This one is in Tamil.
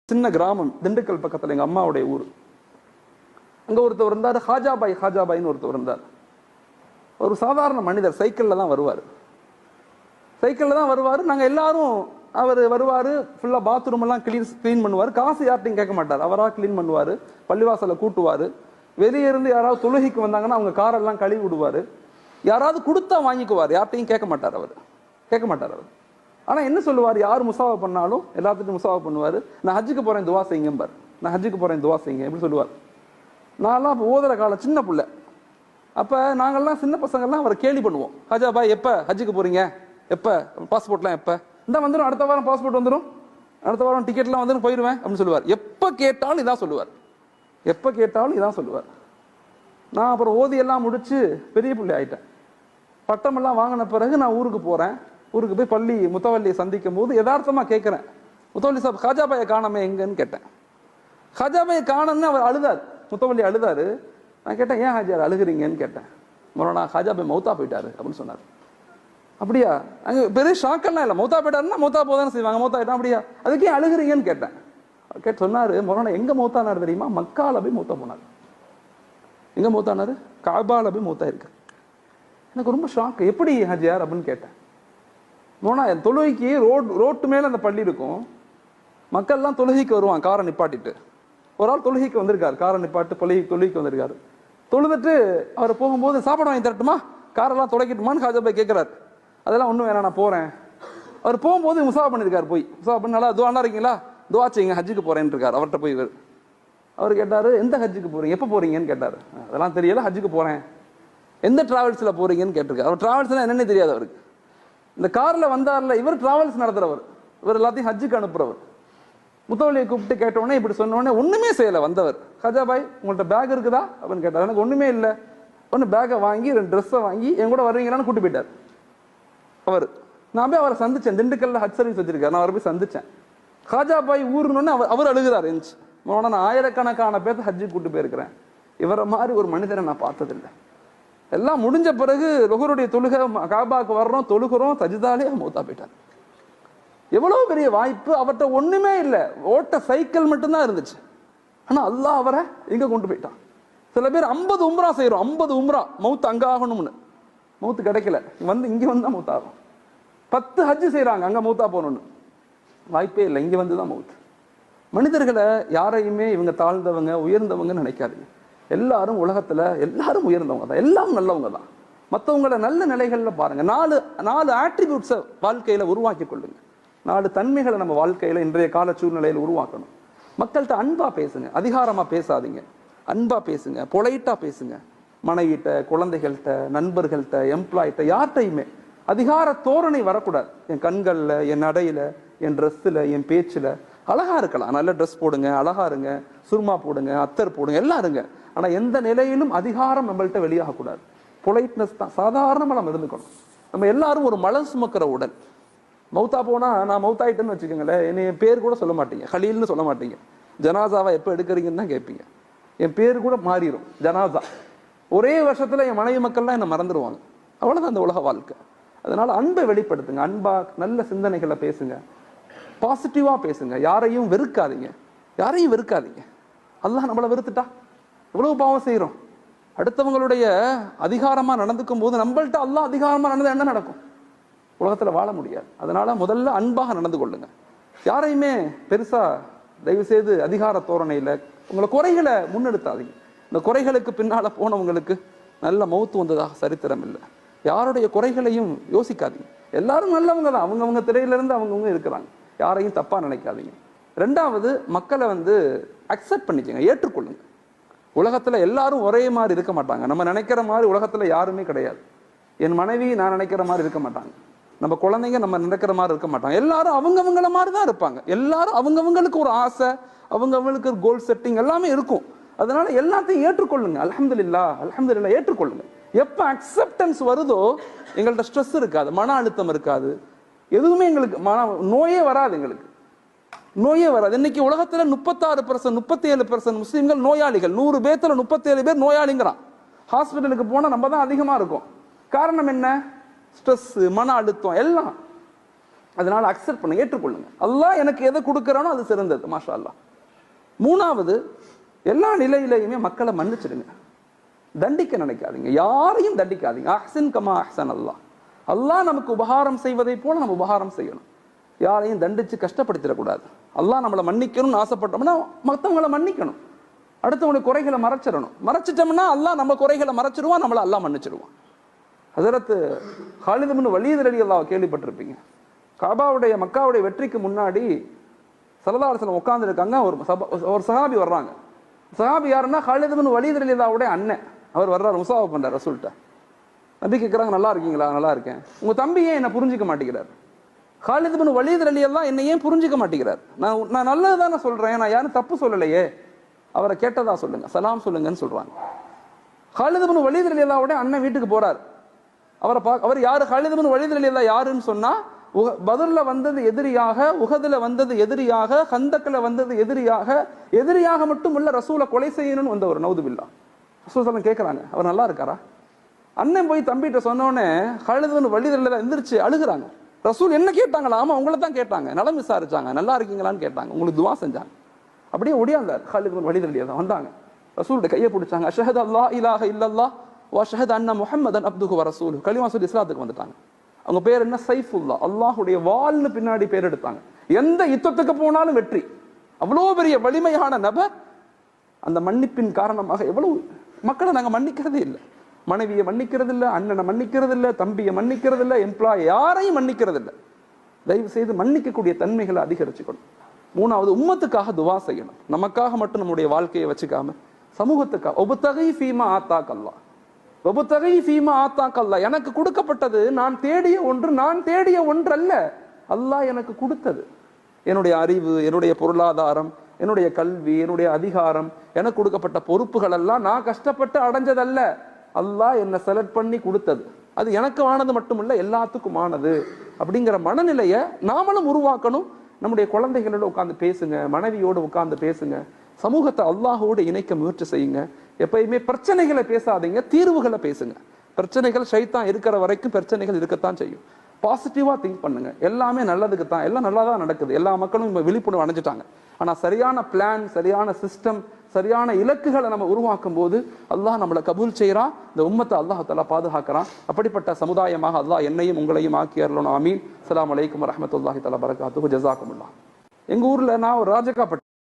சின்ன கிராமம் திண்டுக்கல் பக்கத்துல எங்க அம்மாவுடைய ஊர். அங்க ஒருத்தர் இருந்தார், ஹாஜாபாய்னு ஒருத்தர் இருந்தார். ஒரு சாதாரண மனிதர், சைக்கிள்ல தான் வருவார். நாங்க எல்லாரும் அவர் வருவாரு, ஃபுல்லா பாத்ரூம் எல்லாம் கிளீன் பண்ணுவார். காசு யார்ட்டையும் கேட்க மாட்டார், அவரா கிளீன் பண்ணுவாரு. பள்ளிவாசல கூட்டுவாரு. வெளியே இருந்து யாராவது தொழுகைக்கு வந்தாங்கன்னா அவங்க காரெல்லாம் கழுவி விடுவாரு. யாராவது கொடுத்தா வாங்கிக்குவார், யார்ட்டையும் கேட்க மாட்டார் அவர். ஆனா என்ன சொல்லுவார், யார் முசாவா பண்ணாலும் எல்லாத்துட்டும் முசாவா பண்ணுவாரு. நான் ஹஜ்ஜுக்கு போறேன் துவா செய்யுங்கம்பார். எப்படி சொல்லுவார். நான்லாம் ஓதுற காலம் சின்ன பிள்ளை. அப்ப நாங்கள்லாம் சின்ன பசங்கள்லாம் அவரை கேலி பண்ணுவோம். ஹஜா பாய் எப்ப ஹஜ்ஜுக்கு போறீங்க, எப்ப பாஸ்போர்ட்லாம் எப்ப இந்த வந்துடும், அடுத்த வாரம் பாஸ்போர்ட் வந்துடும், அடுத்த வாரம் டிக்கெட்லாம் வந்துடும், போயிடுவேன் அப்படின்னு சொல்லுவார். எப்ப கேட்டாலும் இதான் சொல்லுவார். நான் அப்புறம் ஓதி எல்லாம் முடிச்சு பெரிய பிள்ளை ஆயிட்டேன். பட்டமெல்லாம் வாங்கின பிறகு நான் ஊருக்கு போறேன். ஊருக்கு போய் முத்தவல்லியை சந்திக்கும் போது யதார்த்தமா கேட்கிறேன், முத்தவல்லி சாப் ஹாஜாபாயை காணாம எங்கன்னு கேட்டேன். ஹாஜாபாயை காணன்னு அவர் அழுதார், முத்தவல்லி அழுதாரு. நான் கேட்டேன், ஏன் ஹாஜியார் அழுகுறீங்கன்னு கேட்டேன். மொரோனா ஹாஜாபாய் மௌத்தா போயிட்டாரு அப்படின்னு சொன்னார். அப்படியா? அங்க பெரிய ஷாக்கெல்லாம் இல்லை. மௌத்தா போயிட்டாருன்னா மௌத்தா போதானே செய்வாங்க, மௌத்தா ஆயிட்டா அப்படியா, அதுக்கு ஏன் அழுகுறீங்கன்னு கேட்டேன். சொன்னாரு, மொரோனா எங்க மௌத்தானாரு தெரியுமா, மக்கால போய் மௌத்தா போனார். எங்க மௌத்தானாரு, காபால போய் மௌத்தா இருக்கு. எனக்கு ரொம்ப ஷாக். எப்படி ஹாஜியார் அப்படின்னு கேட்டேன். மோனா தொழுகைக்கு ரோட்டு மேல அந்த பள்ளி இருக்கும். மக்கள்லாம் தொழுகைக்கு வருவான் காரை நிப்பாட்டிட்டு. ஒரு ஆள் தொழுகைக்கு வந்திருக்காரு, காரை நிப்பாட்டு தொழுகைக்கு வந்திருக்காரு. தொழுதுட்டு அவர் போகும்போது சாப்பாடு வாங்கி தரட்டுமா, காரெல்லாம் துடைக்கட்டுமான்னு ஹாஜாபாய் கேட்கிறாரு. அதெல்லாம் ஒன்றும் வேணாம், நான் போறேன். அவர் போகும்போது முசாவா பண்ணிருக்காரு. முசாவா பண்ணி நல்லா துவா இருக்கீங்களா, துவா செய்யுங்க, ஹஜ்ஜுக்கு போறேன்னு இருக்காரு. அவர்கிட்ட போய் அவர் கேட்டாரு, எந்த ஹஜ்ஜுக்கு போறீங்க, எப்போ போறீங்கன்னு கேட்டாரு. அதெல்லாம் தெரியல, ஹஜ்ஜுக்கு போறேன். எந்த டிராவல்ஸ்ல போறீங்கன்னு கேட்டிருக்காரு. அவர் டிராவல்ஸ்னா என்னன்னே தெரியாது அவருக்கு. இந்த கார்ல வந்தார்ல, இவர் டிராவல்ஸ் நடத்துறவர், இவர் எல்லாத்தையும் ஹஜ்ஜுக்கு அனுப்புறவர். முத்தவல்லியை கூப்பிட்டு கேட்டோடனே இப்படி சொன்னோடனே ஒண்ணுமே செய்யல வந்தவர். ஹாஜாபாய் உங்கள்ட்ட பேக் இருக்குதா அப்படின்னு கேட்டார். எனக்கு ஒண்ணுமே இல்லை. ஒன்று பேக்கை வாங்கி 2 ட்ரெஸ்ஸை வாங்கி என் கூட வருவீங்களான்னு கூட்டு போயிட்டார் அவர். நான் போய் அவரை சந்திச்சேன். திண்டுக்கல்ல ஹஜ் சர்வீஸ் வச்சிருக்காரு, நான் அவரை போய் சந்திச்சேன். ஹாஜாபாய் ஊருன்னு அவர் அழுகுறாரு. இருந்துச்சு, நான் ஆயிரக்கணக்கான பேர்த்த ஹஜ்ஜுக்கு கூட்டு போயிருக்கிறேன், இவரை மாதிரி ஒரு மனிதரை நான் பார்த்ததில்லை. எல்லாம் முடிஞ்ச பிறகு லுஹருடைய தொழுகை காபாக்கு வர்றோம், தொழுகிறோம், சஜிதாலே மௌத்தா போயிட்டார். எவ்வளவு பெரிய வாய்ப்பு. அவர்கிட்ட ஒண்ணுமே இல்லை, ஓட்ட சைக்கிள் மட்டும்தான் இருந்துச்சு. ஆனா அல்லாஹ் அவரை எங்க கொண்டு போயிட்டான். சில பேர் 50 உம்ரா செய்யறோம், 50 உம்ரா மௌத்து அங்க ஆகணும்னு, மௌத்து கிடைக்கல, இங்க வந்தா மௌத்து ஆகும். 10 ஹஜ்ஜு செய்யறாங்க, அங்க மௌத்தா போகணும்னு, வாய்ப்பே இல்லை, இங்க வந்துதான் மௌத்து. மனிதர்களை யாரையுமே இவங்க தாழ்ந்தவங்க உயர்ந்தவங்கன்னு நினைக்காதீங்க. எல்லாரும் உலகத்துல எல்லாரும் உயர்ந்தவங்க தான், எல்லாம் நல்லவங்க தான். மற்றவங்கள நல்ல நிலைகள்ல பாருங்க. 4 ஆட்ரிபியூட்ஸை வாழ்க்கையில உருவாக்கி கொள்ளுங்க. 4 தன்மைகளை நம்ம வாழ்க்கையில இன்றைய கால சூழ்நிலையில உருவாக்கணும். மக்கள்கிட்ட அன்பா பேசுங்க, அதிகாரமா பேசாதீங்க, அன்பா பேசுங்க, பொலைட்டா பேசுங்க. மனைவிட்ட, குழந்தைகள்கிட்ட, நண்பர்கள்ட்ட, எம்ப்ளாய்ட்ட, யார்கிட்டையுமே அதிகார தோரணை வரக்கூடாது. என் கண்கள்ல, என் நடையில, என் ட்ரெஸ்ல, என் பேச்சுல அழகா இருக்கலாம். நல்ல ட்ரெஸ் போடுங்க, அழகா இருங்க, சுர்மா போடுங்க, அத்தர் போடுங்க, எல்லாம் இருங்க. ஆனா எந்த நிலையிலும் அதிகாரம் நம்மள்கிட்ட வெளியாக கூடாது. பொலைட்னஸ் தான், சாதாரணமா நம்ம இருந்துக்கணும். நம்ம எல்லாரும் ஒரு மலம் சுமக்கிற உடல். மௌத்தா போனா, நான் மௌத்தாயிட்டேன்னு வச்சுக்கோங்களேன், என்னை பேர் கூட சொல்ல மாட்டீங்க, ஹலீல்னு சொல்ல மாட்டீங்க. ஜனாசாவை எப்போ எடுக்கிறீங்கன்னு தான் கேட்பீங்க. என் பேர் கூட மாறிடும், ஜனாசா. ஒரே வருஷத்துல என் மனைவி மக்கள்லாம் என்னை மறந்துடுவாங்க. அவ்வளவுதான் அந்த உலக வாழ்க்கை. அதனால அன்பை வெளிப்படுத்துங்க, அன்பா நல்ல சிந்தனைகளை பேசுங்க, பாசிட்டிவா பேசுங்க. யாரையும் வெறுக்காதீங்க. அல்லாஹ் நம்மளை வெறுத்துட்டா எவ்வளவு பாவம் செய்யறோம். அடுத்தவங்களுடைய அதிகாரமா நடந்துக்கும் போது நம்மள்ட்ட அல்லாஹ் அதிகாரமா நடந்தா என்ன நடக்கும், உலகத்துல வாழ முடியாது. அதனால முதல்ல அன்பாக நடந்து கொள்ளுங்க. யாரையுமே பெருசா தயவு செய்து அதிகார தோரணையில உங்களை குறைகளை முன்னெடுத்தாதீங்க. இந்த குறைகளுக்கு பின்னால போனவங்களுக்கு நல்ல மௌத்து வந்ததாக சரித்திரம் இல்லை. யாருடைய குறைகளையும் யோசிக்காதீங்க. எல்லாரும் நல்லவங்க தான், அவங்கவுங்க திரையில இருந்து அவங்கவுங்க இருக்கிறாங்க. யாரையும் தப்பா நினைக்காதீங்க. 2வது, மக்களை அக்செப்ட் பண்ணிக்கங்க, ஏற்றுக்கொள்ளுங்க. உலகத்துல எல்லாரும் ஒரே மாதிரி இருக்க மாட்டாங்க. நம்ம நினைக்கிற மாதிரி உலகத்துல யாருமே கிடையாது. என் மனைவி நான் நினைக்கிற மாதிரி இருக்க மாட்டாங்க, நம்ம குழந்தைங்க நம்ம நினைக்கிற மாதிரி இருக்க மாட்டாங்க. எல்லாரும் அவங்கவங்கள மாதிரி தான் இருப்பாங்க. எல்லாரும் அவங்கவங்களுக்கு ஒரு ஆசை, அவங்கவங்களுக்கு ஒரு கோல் செட்டிங் எல்லாமே இருக்கும். அதனால எல்லாத்தையும் ஏற்றுக்கொள்ளுங்க. அல்ஹம்துலில்லாஹ் ஏற்றுக்கொள்ளுங்க. எப்ப அக்செப்டன்ஸ் வருதோ எங்கள்கிட்ட ஸ்ட்ரெஸ் இருக்காது, மன அழுத்தம் இருக்காது, எதுவுமே எங்களுக்கு நோயே வராது. இன்னைக்கு உலகத்துல 36%, 37% முஸ்லிம்கள் நோயாளிகள். 100 பேர்த்துல 37 பேர் நோயாளிங்கிறான். ஹாஸ்பிட்டலுக்கு போனா நம்ம தான் அதிகமா இருக்கும். காரணம் என்ன? ஸ்ட்ரெஸ், மன அழுத்தம் எல்லாம். அதனால அக்செப்ட் பண்ணுங்க, ஏற்றுக்கொள்ளுங்க. அல்லாஹ் எனக்கு எதை கொடுக்கறானோ அது சிறந்தது. மாஷா அல்லாஹ். மூணாவது, எல்லா நிலையிலையுமே மக்களை மன்னிச்சிடுங்க. தண்டிக்க நினைக்காதீங்க, யாரையும் தண்டிக்காதீங்க. அஹ்சன் கமா அஹ்சன் அல்லாஹ். அல்லாஹ் நமக்கு உபகாரம் செய்வதை போல நம்ம உபகாரம் செய்யணும். யாரையும் தண்டிச்சு கஷ்டப்படுத்திடக்கூடாது. அல்லாஹ் நம்மளை மன்னிக்கணும்னு ஆசைப்பட்டோம்னா மற்றவங்களை மன்னிக்கணும். அடுத்தவங்களுடைய குறைகளை மறைச்சிட்டோம்னா அல்லாஹ் நம்ம குறைகளை மறைச்சிடுவான், நம்மளை அல்லாஹ் மன்னிச்சிடுவான். ஹஜரத் காலித் இப்னு வலீத் ரலியல்லாஹு கேள்விப்பட்டிருப்பீங்க. காபாவுடைய மக்காவுடைய வெற்றிக்கு முன்னாடி ஸல்லல்லாஹு அலைஹி வஸல்லம் உட்கார்ந்து இருக்காங்க. ஒரு சஹாபி வர்றாங்க. சஹாபி யாருன்னா காலித் இப்னு வலீத் ரலியல்லாஹுடைய அண்ணன். அவர் வர்றாரு, முசாஃபா பண்றார் ரசூல்கிட்ட. நபி கேட்குறாங்க, நல்லா இருக்கீங்களா? நல்லா இருக்கேன். உங்க தம்பி ஏன் என்ன புரிஞ்சிக்க மாட்டேங்கிறார்? காலித் இப்னு வலீத் ரலியல்லாஹு என்ன ஏன் புரிஞ்சிக்க மாட்டேங்கிறார்? நான் நல்லதுதானே சொல்றேன், நான் யாரும் தப்பு சொல்லலையே. அவரை கேட்டதா சொல்லுங்க, சலாம் சொல்லுங்கன்னு சொல்றாங்க. காலித் இப்னு வலீத் ரலியல்லாஹுடைய அண்ணன் வீட்டுக்கு போறார். அவர் யாரு? காலித் இப்னு வலீத் ரலியல்லாஹு யாருன்னு சொன்னா, பத்ர்ல வந்தது எதிரியாக, உஹதுல வந்தது எதிரியாக, கந்தக்ல வந்தது எதிரியாக மட்டும் இல்ல, ரசூலை கொலை செய்யணும்னு வந்த ஒரு நௌதுபில்லா. ரசூல் ஸல்லல்லாஹு கேட்கறாங்க, அவர் நல்லா இருக்காரா? அண்ணன் போய் தம்பிகிட்ட சொன்னோடனே காலித் இப்னு வலீத் ரலியல்லாஹு எந்திரிச்சு அழுகுறாங்க. ரசூல் என்ன கேட்டாங்களா? ஆமா, உங்களை தான் கேட்டாங்க, நலம் விசாரிச்சாங்க, நல்லா இருக்கீங்களான்னு கேட்டாங்க, உங்களுக்கு துவா செஞ்சாங்க. அப்படியே ஒடியாந்தார் காலித் இப்னு வலீத் ரலியல்லாஹு. வந்தாங்க, ரசூலுடைய கையை பிடிச்சாங்க. அஷ்ஹது அல்லா இலாஹ இல்லல்லாஹ் வ அஷ்ஹது அன்ன முஹம்மதன் அப்துஹு வ ரசூலுஹு. கலிமா சொல்லி இஸ்லாத்துக்கு வந்துட்டாங்க. அவங்க பேர் என்ன? சைஃபுல்லா, அல்லாஹுடைய வாள்னு பின்னாடி பேர் எடுத்தாங்க. எந்த யுத்தத்துக்கு போனாலும் வெற்றி. அவ்வளோ பெரிய வலிமையான நபர். அந்த மன்னிப்பின் காரணமாக எவ்வளவு மக்களை நாங்கள் மன்னிக்கிறதே இல்லை. மனைவியை மன்னிக்கிறது இல்லை, அண்ணனை மன்னிக்கிறது இல்லை, தம்பியை மன்னிக்கிறது இல்லை, எம்ப்ளாய் யாரையும் மன்னிக்கிறது இல்லை. தயவு செய்து மன்னிக்கக்கூடிய தன்மைகளை அதிகரிச்சுக்கணும். மூணாவது, உம்மத்துக்காக துவா செய்யணும். நமக்காக மட்டும் நம்முடைய வாழ்க்கையை வச்சுக்காம சமூகத்துக்காக. ஒபுத்தகை ஃபீமா ஆத்தாக்கல்லா, ஒபுத்தகை ஃபீமா ஆத்தாக்கல்லா. எனக்கு கொடுக்கப்பட்டது நான் தேடிய ஒன்று அல்ல, அல்லாஹ் எனக்கு கொடுத்தது. என்னுடைய அறிவு, என்னுடைய பொருளாதாரம், என்னுடைய கல்வி, என்னுடைய அதிகாரம், எனக்கு கொடுக்கப்பட்ட பொறுப்புகள் எல்லாம் நான் கஷ்டப்பட்டு அடைஞ்சதல்ல, அல்லாஹ் என்னை செலக்ட் பண்ணி கொடுத்தது. அது எனக்கு ஆனது மட்டும் இல்ல, எல்லாத்துக்கும் ஆனது. அப்படிங்கிற மனநிலையை நாமளும் உருவாக்கணும். நம்முடைய குழந்தைகளோட உட்கார்ந்து பேசுங்க, மனைவியோடு உட்கார்ந்து பேசுங்க, சமூகத்தை அல்லாஹோடு இணைக்க முயற்சி செய்யுங்க. எப்பயுமே பிரச்சனைகளை பேசாதீங்க, தீர்வுகளை பேசுங்க. பிரச்சனைகள் ஷைத்தான் இருக்கிற வரைக்கும் பிரச்சனைகள் இருக்கத்தான் செய்யும். பாசிட்டிவா திங்க் பண்ணுங்க. எல்லாமே நல்லதுக்கு தான், எல்லாம் நல்லா தான் நடக்குது. எல்லா மக்களும் விழிப்புணர்வு அடைஞ்சிட்டாங்க. ஆனா சரியான பிளான், சரியான சிஸ்டம், சரியான இலக்குகளை நம்ம உருவாக்கும் போது அல்லாஹ் நம்மளை கபூல் செய்யறான். இந்த உம்மத்தை அல்லாஹ் தஆலா பாதுகாக்கிறான். அப்படிப்பட்ட சமுதாயமாக அல்லாஹ் என்னையும் உங்களையும் ஆக்கி அருளணும். ஆமீன். அஸ்ஸலாமு அலைக்கும் வரஹ்மத்துல்லாஹி தஆலா பரகாத்துஹு. ஜஸாக்குமுல்லாஹ். எங்க ஊர்ல நான் ஒரு ராஜகாப்பட்டி